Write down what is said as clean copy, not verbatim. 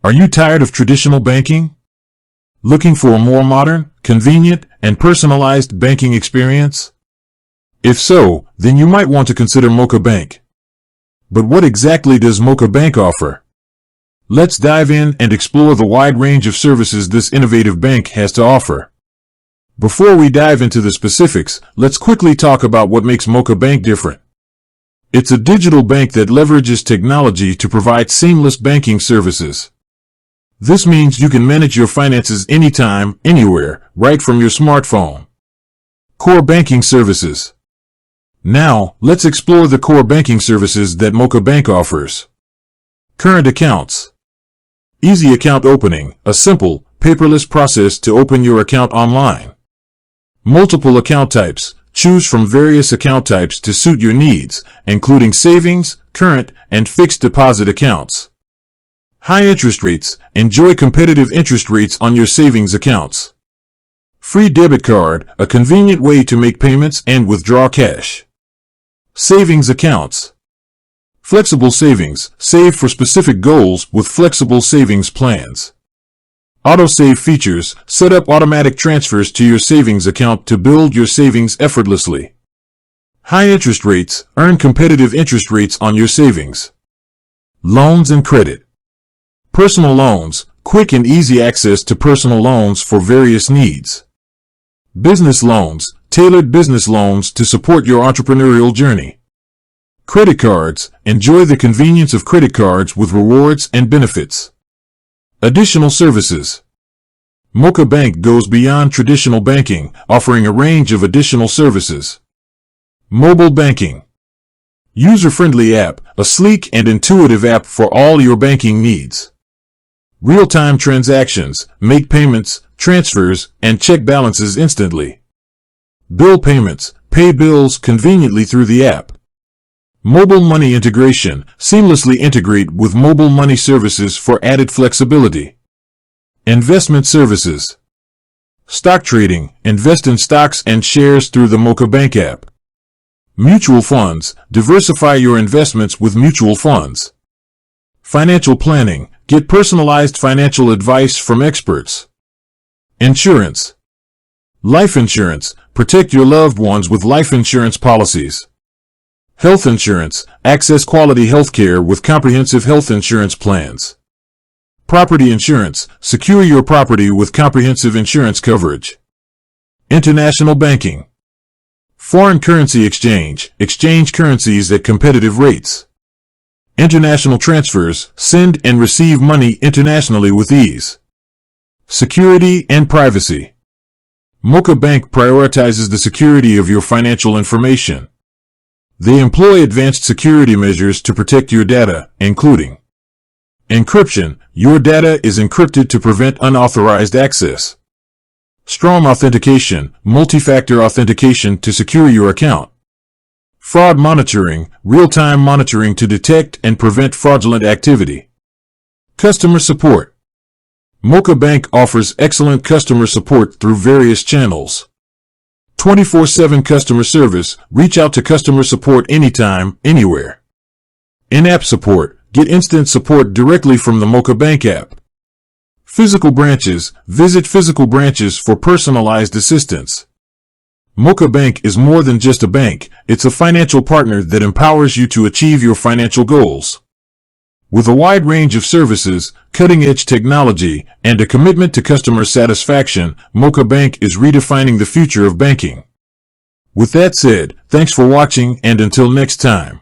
Are you tired of traditional banking? Looking for a more modern, convenient, and personalized banking experience? If so, then you might want to consider Moka Bank. But what exactly does Moka Bank offer? Let's dive in and explore the wide range of services this innovative bank has to offer. Before we dive into the specifics, let's quickly talk about what makes Moka Bank different. It's a digital bank that leverages technology to provide seamless banking services. This means you can manage your finances anytime, anywhere, right from your smartphone. Core banking services. Now, let's explore the core banking services that Moka Bank offers. Current accounts. Easy account opening, a simple, paperless process to open your account online. Multiple account types. Choose from various account types to suit your needs, including savings, current, and fixed deposit accounts. High interest rates. Enjoy competitive interest rates on your savings accounts. Free debit card, a convenient way to make payments and withdraw cash. Savings accounts. Flexible savings. Save for specific goals with flexible savings plans. Auto-save features. Set up automatic transfers to your savings account to build your savings effortlessly. High interest rates. Earn competitive interest rates on your savings. Loans and credit. Personal loans. Quick and easy access to personal loans for various needs. Business loans. Tailored business loans to support your entrepreneurial journey. Credit cards. Enjoy the convenience of credit cards with rewards and benefits. Additional services. Moka Bank goes beyond traditional banking, offering a range of additional services. Mobile banking. User-friendly app, a sleek and intuitive app for all your banking needs. Real-time transactions. Make payments, transfers, and check balances instantly. Bill payments. Pay bills conveniently through the app. Mobile money integration. Seamlessly integrate with mobile money services for added flexibility. Investment services. Stock trading. Invest in stocks and shares through the Moka Bank app. Mutual funds. Diversify your investments with mutual funds. Financial planning. Get personalized financial advice from experts. Insurance. Life insurance. Protect your loved ones with life insurance policies. Health insurance. Access quality healthcare with comprehensive health insurance plans. Property insurance. Secure your property with comprehensive insurance coverage. International banking. Foreign currency exchange. Exchange currencies at competitive rates. International transfers. Send and receive money internationally with ease. Security and privacy. Moka Bank prioritizes the security of your financial information. They employ advanced security measures to protect your data, including encryption. Your data is encrypted to prevent unauthorized access. Strong authentication. Multi-factor authentication to secure your account. Fraud monitoring. Real-time monitoring to detect and prevent fraudulent activity. Customer support. Moka Bank offers excellent customer support through various channels. 24/7 customer service. Reach out to customer support anytime, anywhere. In-app support. Get instant support directly from the Moka Bank app. Physical branches. Visit physical branches for personalized assistance. Moka Bank is more than just a bank. It's a financial partner that empowers you to achieve your financial goals. With a wide range of services, cutting-edge technology, and a commitment to customer satisfaction, Moka Bank is redefining the future of banking. With that said, thanks for watching, and until next time.